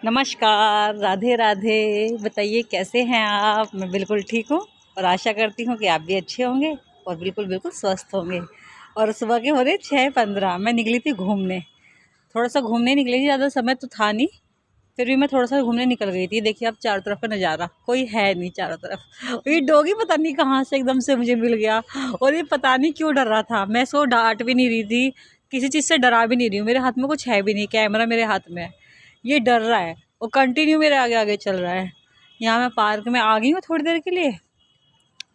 नमस्कार, राधे राधे। बताइए कैसे हैं आप। मैं बिल्कुल ठीक हूँ और आशा करती हूँ कि आप भी अच्छे होंगे और बिल्कुल बिल्कुल स्वस्थ होंगे। और सुबह के हो रहे 6:15। मैं निकली थी घूमने, थोड़ा सा घूमने निकली थी, ज़्यादा समय तो था नहीं, फिर भी मैं थोड़ा सा घूमने निकल गई थी। देखिए आप चारों तरफ का नज़ारा, कोई है नहीं चारों तरफ। ये डॉगी पता नहीं कहाँ से एकदम से मुझे मिल गया और ये पता नहीं क्यों डर रहा था। मैं इसको डांट भी नहीं रही थी, किसी चीज़ से डरा भी नहीं रही हूँ। मेरे हाथ में कुछ है भी नहीं, कैमरा मेरे हाथ में है, ये डर रहा है और कंटिन्यू मेरे आगे आगे चल रहा है। यहाँ मैं पार्क में आ गई हूँ थोड़ी देर के लिए,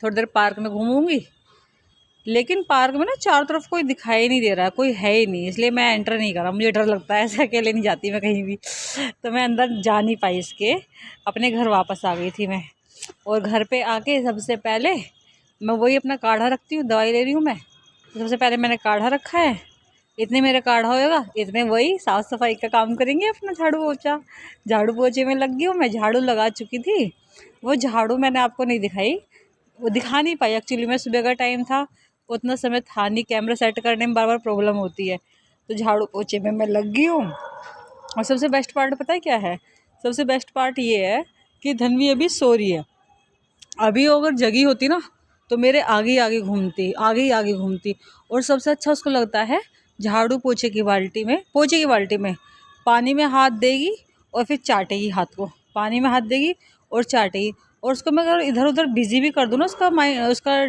थोड़ी देर पार्क में घूमूंगी, लेकिन पार्क में ना चारों तरफ कोई दिखाई नहीं दे रहा है, कोई है ही नहीं, इसलिए मैं एंटर नहीं करा। मुझे डर लगता है, ऐसे अकेले नहीं जाती मैं कहीं भी। तो मैं अंदर जा नहीं पाई, इसके अपने घर वापस आ गई थी मैं। और घर पे आके सबसे पहले मैं वही अपना काढ़ा रखती हूँ, दवाई ले रही हूँ मैं। सबसे पहले मैंने काढ़ा रखा है, इतने मेरा काढ़ा होएगा, इतने वही साफ़ सफाई का काम करेंगे अपना, झाड़ू पोछा। झाड़ू पोछे में लग गई हूँ मैं, झाड़ू लगा चुकी थी। वो झाड़ू मैंने आपको नहीं दिखाई, वो दिखा नहीं पाई एक्चुअली, मैं सुबह का टाइम था, उतना समय था नहीं, कैमरा सेट करने में बार बार प्रॉब्लम होती है। तो झाड़ू पोछे में मैं लग गई हूँ। और सबसे बेस्ट पार्ट पता है क्या है? सबसे बेस्ट पार्ट ये है कि धनवी अभी सो रही है। अभी अगर जगी होती ना तो मेरे आगे आगे घूमती, आगे ही आगे घूमती। और सबसे अच्छा उसको लगता है झाड़ू पोछे की बाल्टी में, पोछे की बाल्टी में पानी में हाथ देगी और फिर चाटेगी हाथ को, पानी में हाथ देगी और चाटेगी। और उसको मैं अगर इधर उधर बिजी भी कर दूँ ना, उसका माइंड, उसका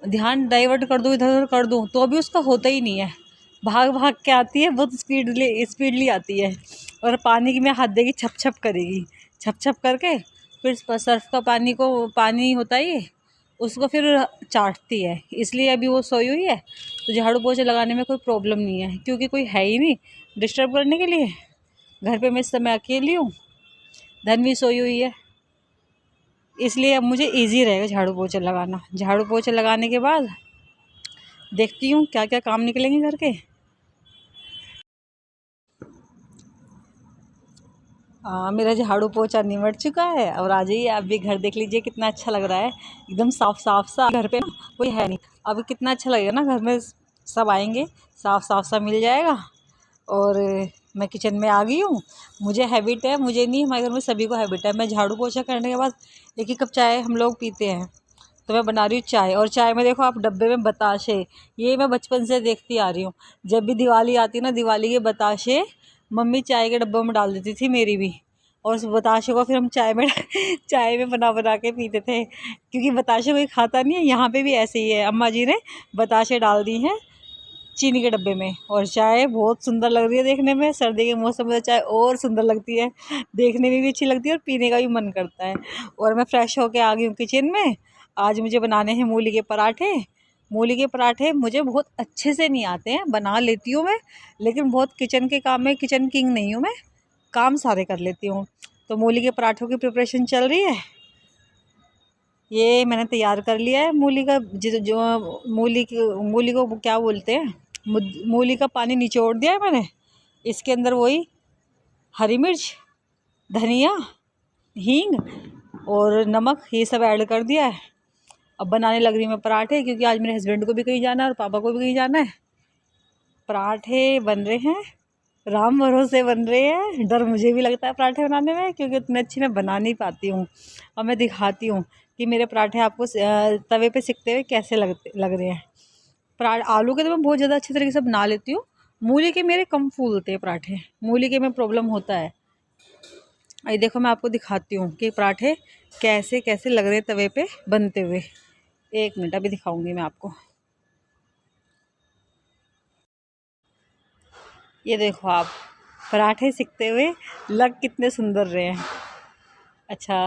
ध्यान डाइवर्ट कर दूँ, इधर उधर कर दूँ, तो भी उसका होता ही नहीं है। भाग भाग के आती है, बहुत स्पीडली आती है और पानी में हाथ देगी, छप छप करेगी, छप छप करके फिर सर्फ का पानी होता है ये, उसको फिर चाटती है। इसलिए अभी वो सोई हुई है, तो झाड़ू पोछा लगाने में कोई प्रॉब्लम नहीं है, क्योंकि कोई है ही नहीं डिस्टर्ब करने के लिए। घर पे मैं इस समय अकेली हूँ, धनवी सोई हुई है, इसलिए अब मुझे इजी रहेगा झाड़ू पोछा लगाना। झाड़ू पोछा लगाने के बाद देखती हूँ क्या क्या काम निकलेंगे घर के। मेरा झाड़ू पोछा निमट चुका है और आ जाइए आप भी, घर देख लीजिए कितना अच्छा लग रहा है, एकदम साफ साफ सा। घर पे ना कोई है नहीं, अभी कितना अच्छा लगेगा ना, घर में सब आएंगे, साफ साफ सा मिल जाएगा। और मैं किचन में आ गई हूँ। मुझे हैबिट है, मुझे नहीं, हमारे घर में सभी को हैबिट है, मैं झाड़ू पोछा करने के बाद 1 कप चाय हम लोग पीते हैं। तो मैं बना रही हूँ चाय, और चाय में देखो आप डब्बे में बताशे, ये मैं बचपन से देखती आ रही हूँ। जब भी दिवाली आती ना, दिवाली के बताशे मम्मी चाय के डब्बे में डाल देती थी मेरी भी, और उस बताशे को फिर हम चाय में चाय में बना बना के पीते थे, क्योंकि बताशे कोई खाता नहीं है। यहाँ पे भी ऐसे ही है, अम्मा जी ने बताशे डाल दी हैं चीनी के डब्बे में, और चाय बहुत सुंदर लग रही है देखने में। सर्दी के मौसम में तो चाय और सुंदर लगती है, देखने में भी अच्छी लगती है और पीने का भी मन करता है। और मैं फ्रेश होके आ गई हूँ किचन में। आज मुझे बनाने हैं मूली के पराठे। मूली के पराठे मुझे बहुत अच्छे से नहीं आते हैं, बना लेती हूँ मैं, लेकिन बहुत किचन के काम में किचन किंग नहीं हूँ मैं, काम सारे कर लेती हूँ। तो मूली के पराठों की प्रिपरेशन चल रही है। ये मैंने तैयार कर लिया है मूली का, जो मूली को क्या बोलते हैं, मूली का पानी निचोड़ दिया है मैंने। इसके अंदर वही हरी मिर्च, धनिया, हींग और नमक, ये सब ऐड कर दिया है। अब बनाने लग रही मैं पराठे, क्योंकि आज मेरे हस्बैंड को भी कहीं जाना है और पापा को भी कहीं जाना है। पराठे बन रहे हैं, राम भरोसे बन रहे हैं। डर मुझे भी लगता है पराठे बनाने में, क्योंकि उतने अच्छी मैं बना नहीं पाती हूँ। और मैं दिखाती हूँ कि मेरे पराठे आपको तवे पे सिकते हुए कैसे लग रहे हैं। आलू के तो मैं बहुत ज़्यादा अच्छी तरीके से बना लेती हूँ, मूली के मेरे कम फूलते हैं पराठे, मूली के में प्रॉब्लम होता है। ये देखो मैं आपको दिखाती हूँ कि पराठे कैसे कैसे लग रहे हैं तवे पे बनते हुए। 1 मिनट अभी दिखाऊंगी मैं आपको। ये देखो आप, पराठे सिकते हुए लग कितने सुंदर रहे हैं। अच्छा,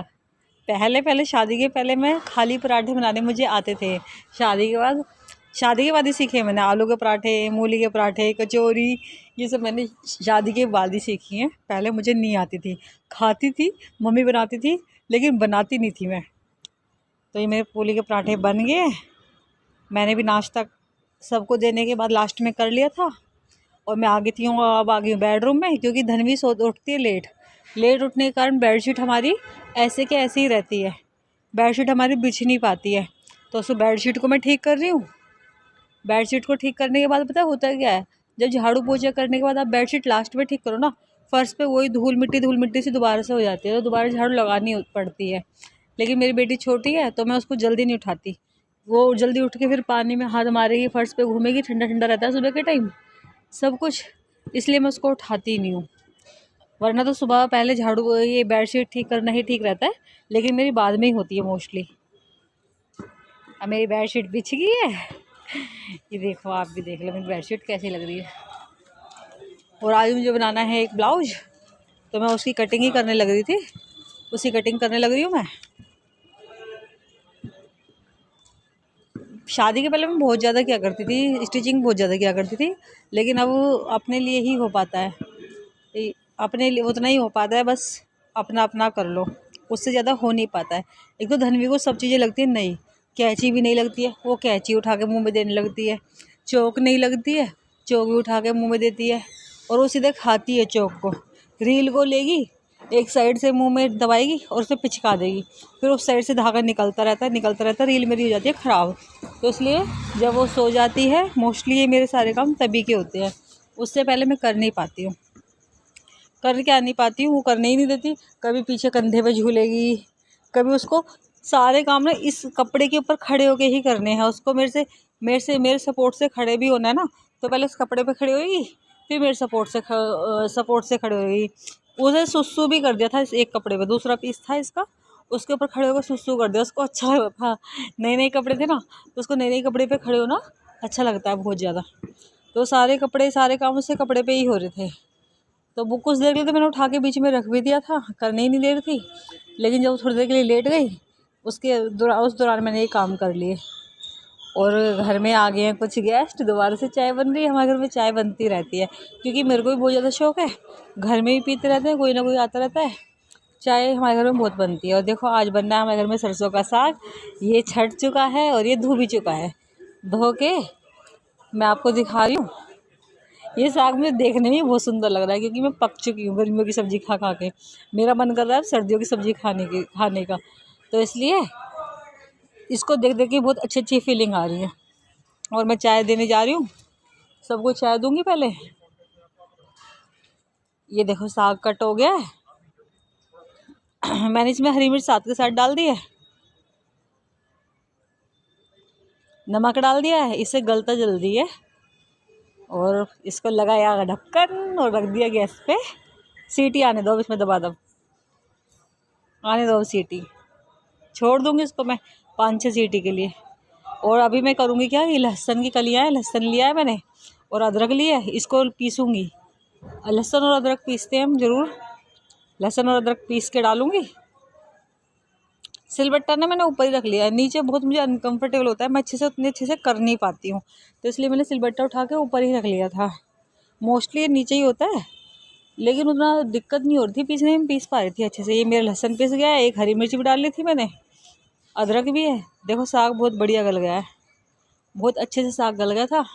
पहले पहले शादी के पहले मैं खाली पराठे बनाने मुझे आते थे। शादी के बाद ही सीखे मैंने आलू के पराठे, मूली के पराठे, कचौरी, ये सब मैंने शादी के बाद ही सीखी हैं। पहले मुझे नहीं आती थी, खाती थी, मम्मी बनाती थी, लेकिन बनाती नहीं थी मैं। तो ये मेरे मूली के पराठे बन गए। मैंने भी नाश्ता सबको देने के बाद लास्ट में कर लिया था, और मैं आ गई थी हूँ, अब आ गई हूँ बेडरूम में, क्योंकि धनवी सो उठती है लेट। लेट उठने के कारण बेडशीट हमारी ऐसे के ऐसे ही रहती है, बेडशीट हमारी बिछ नहीं पाती है। तो उसको बेडशीट को मैं ठीक कर रही हूँ। बेडशीट को ठीक करने के बाद पता होता है क्या है, जब झाड़ू पोछा करने के बाद आप बेडशीट लास्ट में ठीक करो ना, फ़र्श पे वही धूल मिट्टी से दोबारा से हो जाती है, तो दोबारा झाड़ू लगानी पड़ती है। लेकिन मेरी बेटी छोटी है तो मैं उसको जल्दी नहीं उठाती। वो जल्दी उठ के फिर पानी में हाथ मारेगी, फ़र्श पे घूमेगी, ठंडा ठंडा रहता है सुबह के टाइम सब कुछ, इसलिए मैं उसको उठाती ही नहीं हूँ। वरना तो सुबह पहले झाड़ू ये बेडशीट ठीक करना ही ठीक रहता है, लेकिन मेरी बाद में ही होती है मोस्टली। अब मेरी बेडशीट बिछ गई है, ये देखो, आप भी देख लो मेरी बेडशीट कैसी लग रही है। और आज मुझे बनाना है एक ब्लाउज, तो मैं उसकी कटिंग ही करने लग रही थी, उसी कटिंग करने लग रही हूँ मैं। शादी के पहले मैं बहुत ज़्यादा किया करती थी, स्टिचिंग बहुत ज़्यादा किया करती थी, लेकिन अब अपने लिए ही हो पाता है, अपने लिए उतना ही हो पाता है, बस अपना अपना कर लो, उससे ज़्यादा हो नहीं पाता है। एक तो धन्वी को सब चीज़ें लगती है, नहीं कैंची भी नहीं लगती है, वो कैंची उठा के मुँह में देने लगती है। चौक नहीं लगती है, चौक भी उठा के मुँह में देती है। और वो सीधे खाती है चौक को, रील को लेगी, एक साइड से मुंह में दबाएगी और उसे पिचका देगी, फिर उस साइड से धागा निकलता रहता है, रील मेरी हो जाती है ख़राब। तो इसलिए जब वो सो जाती है, मोस्टली ये मेरे सारे काम तभी के होते हैं, उससे पहले मैं कर नहीं पाती हूँ, कर क्या नहीं पाती हूँ, वो करने ही नहीं देती। कभी पीछे कंधे पे झूलेगी, कभी उसको सारे काम ना इस कपड़े के ऊपर खड़े होके ही करने हैं उसको, मेरे सपोर्ट से खड़े भी होना है ना, तो पहले उस कपड़े पे खड़ी होगी, फिर मेरे सपोर्ट से खड़े होगी। उसे सुसु भी कर दिया था इस एक कपड़े पे, दूसरा पीस था इसका, उसके ऊपर खड़े होकर सुसु कर दिया, उसको अच्छा लगा था। नए नए कपड़े थे ना, तो उसको नए नए कपड़े पे खड़े होना अच्छा लगता है बहुत ज़्यादा। तो सारे कपड़े सारे काम उससे कपड़े पे ही हो रहे थे, तो वो कुछ देर के लिए तो मैंने उठा के बीच में रख भी दिया था, करने ही नहीं दे रही थी। लेकिन जब थोड़ी देर के लिए लेट गई, उस दौरान मैंने ये काम कर लिए। और घर में आ गए हैं कुछ गेस्ट, दोबारा से चाय बन रही है। हमारे घर में चाय बनती रहती है, क्योंकि मेरे को भी बहुत ज़्यादा शौक़ है, घर में भी पीते रहते हैं, कोई ना कोई आता रहता है। चाय हमारे घर में बहुत बनती है। और देखो आज बनना है हमारे घर में सरसों का साग, ये छट चुका है और ये धो भी चुका है, धो के मैं आपको दिखा रही हूँ। ये साग मुझे देखने में बहुत सुंदर लग रहा है, क्योंकि मैं पक चुकी हूँ गर्मियों की सब्ज़ी खा खा के, मेरा मन कर रहा है सर्दियों की सब्ज़ी खाने का, तो इसलिए इसको देख देख के बहुत अच्छी अच्छी फीलिंग आ रही है। और मैं चाय देने जा रही हूँ, सबको चाय दूंगी पहले। ये देखो साग कट हो गया है, मैंने इसमें हरी मिर्च साथ के साथ डाल दी है, नमक डाल दिया है, इससे गलता जल्दी है। और इसको लगाया ढक्कन और रख दिया गैस पे, सीटी आने दो, इसमें दबा दब आने दो सीटी, छोड़ दूंगी इसको मैं 5-6 सीटी के लिए। और अभी मैं करूँगी क्या, ये लहसुन की कलियाँ हैं, लहसुन लिया है मैंने और अदरक लिया है, इसको पीसूँगी। लहसुन और अदरक पीसते हैं हम ज़रूर, लहसुन और अदरक पीस के डालूँगी। सिलबट्टा ना मैंने ऊपर ही रख लिया है, नीचे बहुत मुझे अनकंफर्टेबल होता है, मैं उतने अच्छे से कर नहीं पाती हूँ, तो इसलिए मैंने सिलबट्टा उठा के ऊपर ही रख लिया था। मोस्टली नीचे ही होता है, लेकिन उतना दिक्कत नहीं हो रही थी पीसने में, पीस पा रही थी अच्छे से। ये मेरा लहसुन पीस गया है, एक हरी मिर्च भी डाल ली थी मैंने, अदरक भी है। देखो साग बहुत बढ़िया गल गया है, बहुत अच्छे से साग गल गया था।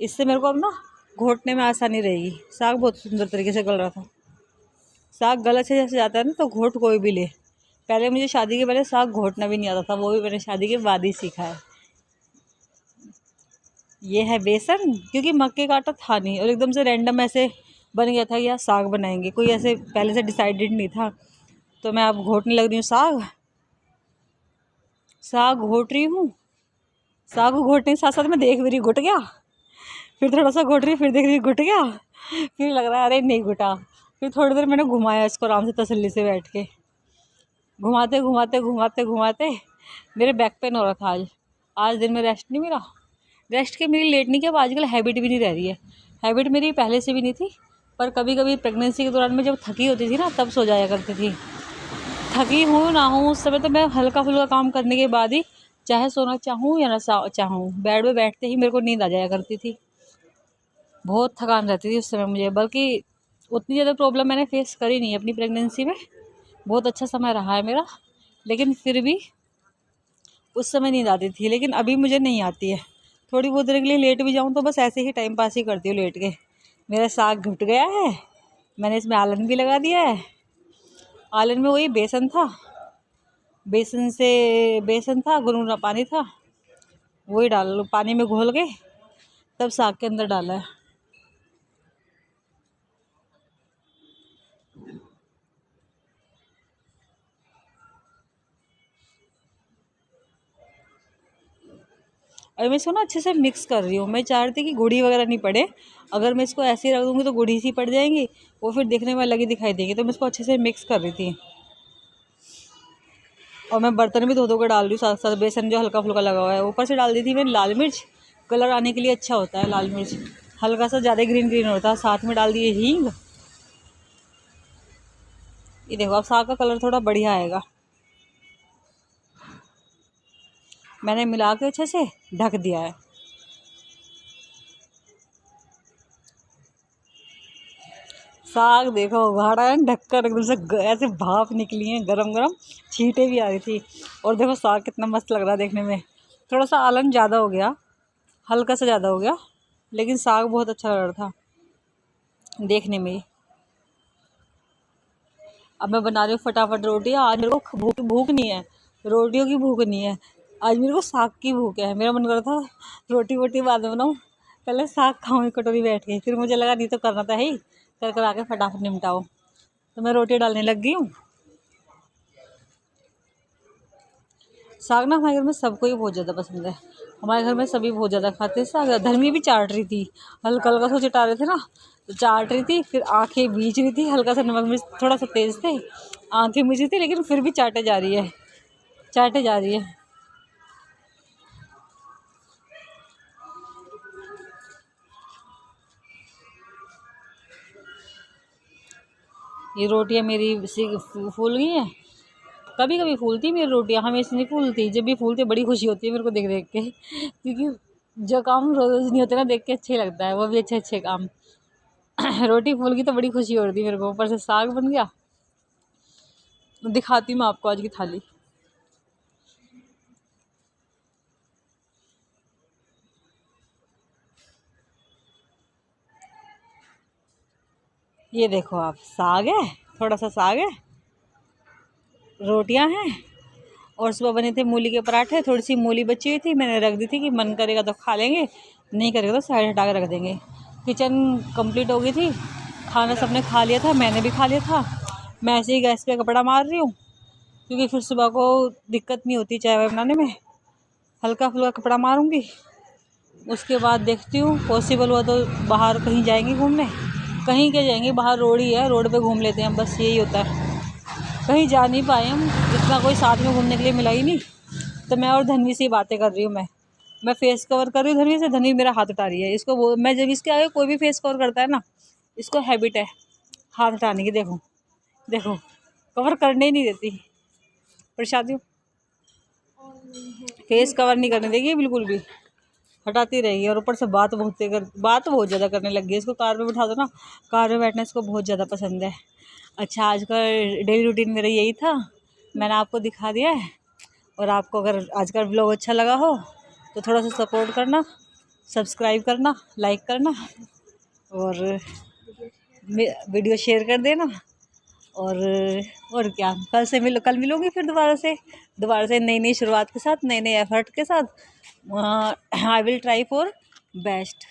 इससे मेरे को अब ना घोटने में आसानी रहेगी, साग बहुत सुंदर तरीके से गल रहा था। साग गल अच्छे जैसे जाता है ना, तो घोट कोई भी ले। पहले मुझे शादी के पहले साग घोटना भी नहीं आता था, वो भी मैंने शादी के बाद ही सीखा है। ये है बेसन, क्योंकि मक्के का आटा था नहीं और एकदम से रैंडम ऐसे बन गया था, या साग बनाएंगे, कोई ऐसे पहले से डिसाइडेड नहीं था। तो मैं अब घोटने लग रही हूँ साग घोट रही हूँ। साग को घोटने के साथ साथ मैं देख भी रही, घुट गया, फिर थोड़ा सा घोट रही, फिर देख रही घुट गया, फिर लग रहा है अरे नहीं घुटा। फिर थोड़ी देर मैंने घुमाया इसको आराम से तसल्ली से बैठ के, घुमाते घुमाते घुमाते घुमाते मेरे बैक पेन हो रहा था। आज दिन में रेस्ट नहीं मिला, रेस्ट के मेरी लेटने की अब आजकल हैबिट भी नहीं रह रही है। हैबिट मेरी पहले से भी नहीं थी, पर कभी कभी प्रेगनेंसी के दौरान में जब थकी होती थी ना, तब सो जाया करती थी। थकी हूँ ना हूँ उस समय तो मैं हल्का फुल्का काम करने के बाद ही, चाहे सोना चाहूँ या ना चाहूँ, बेड में बैठते ही मेरे को नींद आ जाया करती थी। बहुत थकान रहती थी उस समय मुझे, बल्कि उतनी ज़्यादा प्रॉब्लम मैंने फेस करी नहीं अपनी प्रेगनेंसी में, बहुत अच्छा समय रहा है मेरा। लेकिन फिर भी उस समय नींद आती थी, लेकिन अभी मुझे नहीं आती है। थोड़ी बहुत देर के लिए लेट भी जाऊँ तो बस ऐसे ही टाइम पास ही करती हूँ लेट के। मेरा साग घुट गया है, मैंने इसमें आलन भी लगा दिया है। आलन में वही बेसन था, गुनगुना पानी था, वही डाल पानी में घोल के तब साग के अंदर डाला है। और मैं इसको ना अच्छे से मिक्स कर रही हूँ। मैं चाह रही थी कि गुड़ी वगैरह नहीं पड़े, अगर मैं इसको ऐसे ही रख दूँगी तो गुड़ी सी पड़ जाएंगी, वो फिर देखने में अलग ही दिखाई देंगी। तो मैं इसको अच्छे से मिक्स कर रही थी और मैं बर्तन भी धो के डाल रही हूँ साथ साथ। बेसन जो हल्का फुल्का लगा हुआ है, ऊपर से डाल दी थी मैंने लाल मिर्च, कलर आने के लिए अच्छा होता है लाल मिर्च, हल्का सा ज़्यादा ग्रीन ग्रीन होता है। साथ में डाल दिए हींग। ये देखो अब साग का कलर थोड़ा बढ़िया आएगा। मैंने मिला के अच्छे से ढक दिया है। साग देखो उघाड़ा है, ढक्कन एकदम से ऐसे भाप निकली है, गरम गरम छींटे भी आ रही थी। और देखो साग कितना मस्त लग रहा है देखने में। थोड़ा सा आलन ज़्यादा हो गया, हल्का सा ज़्यादा हो गया, लेकिन साग बहुत अच्छा लग रहा था देखने में। अब मैं बना रही हूँ फटाफट रोटी। आज मेरे को भूख भूख नहीं है, रोटियों की भूख नहीं है, आज मेरे को साग की भूख है। मेरा मन कर रहा था रोटी वोटी बाद में बनाऊँ, पहले साग खाऊँ एक कटोरी बैठ के। फिर मुझे लगा नहीं तो करना था, ही कर आके फटाफट निपटाओ। तो मैं रोटी डालने लग गई हूँ। साग ना हमारे घर में सबको ही बहुत ज़्यादा पसंद है, हमारे घर में सभी बहुत ज़्यादा खाते हैं साग। धर्मी भी चाट रही थी, हल्का हल्का सा चिटा रहे थे ना, तो चाट रही थी, फिर आंखें बीच रही थी, हल्का सा नमक मिर्च थोड़ा सा तेज़ थे, आंखें बीच रही थी, लेकिन फिर भी चाटे जा रही है, चाटे जा रही है। ये रोटियां मेरी फूल गई हैं। कभी कभी फूलती मेरी रोटियां, हमेशा नहीं फूलती। जब भी फूलती बड़ी खुशी होती है मेरे को देख देख के, क्योंकि जो काम रोज रोज नहीं होते ना, देख के अच्छे लगता है, वो भी अच्छे अच्छे काम। रोटी फूल गई तो बड़ी खुशी हो रही थी मेरे को, ऊपर से साग बन गया। दिखाती हूँ मैं आपको आज की थाली। ये देखो आप, साग है, थोड़ा सा साग है, रोटियां हैं, और सुबह बने थे मूली के पराठे। थोड़ी सी मूली बची हुई थी, मैंने रख दी थी कि मन करेगा तो खा लेंगे, नहीं करेगा तो साइड हटा के रख देंगे। किचन कंप्लीट हो गई थी, खाना सबने खा लिया था, मैंने भी खा लिया था। मैं ऐसे ही गैस पे कपड़ा मार रही हूँ, क्योंकि फिर सुबह को दिक्कत नहीं होती चाय वाय बनाने में। हल्का फुल्का कपड़ा मारूंगी, उसके बाद देखती हूँ पॉसिबल हुआ तो बाहर कहीं जाएंगे घूमने। कहीं क्या जाएंगे, बाहर रोड ही है, रोड पे घूम लेते हैं, बस यही होता है। कहीं जा नहीं पाए हम, इतना कोई साथ में घूमने के लिए मिला ही नहीं। तो मैं और धनवी से बातें कर रही हूँ। मैं फेस कवर कर रही हूँ धनवी से, धनवी मेरा हाथ उठा रही है। इसको वो, मैं जब इसके आगे कोई भी फेस कवर करता है ना, इसको हैबिट है हाथ उठाने की। देखो देखो, कवर करने ही नहीं देती, प्रसादी फेस कवर नहीं करने देगी बिल्कुल भी, हटाती रहेगी। और ऊपर से बात बहुत ज़्यादा करने लग गई। इसको कार में बिठा दो ना, कार में बैठना इसको बहुत ज़्यादा पसंद है। अच्छा, आज का डेली रूटीन मेरा यही था, मैंने आपको दिखा दिया है। और आपको अगर आज का व्लॉग अच्छा लगा हो तो थोड़ा सा सपोर्ट करना, सब्सक्राइब करना, लाइक करना, और वीडियो शेयर कर देना। और क्या, कल मिलूँगी फिर दोबारा से नई नई शुरुआत के साथ, नए नए एफर्ट के साथ। I will try for best.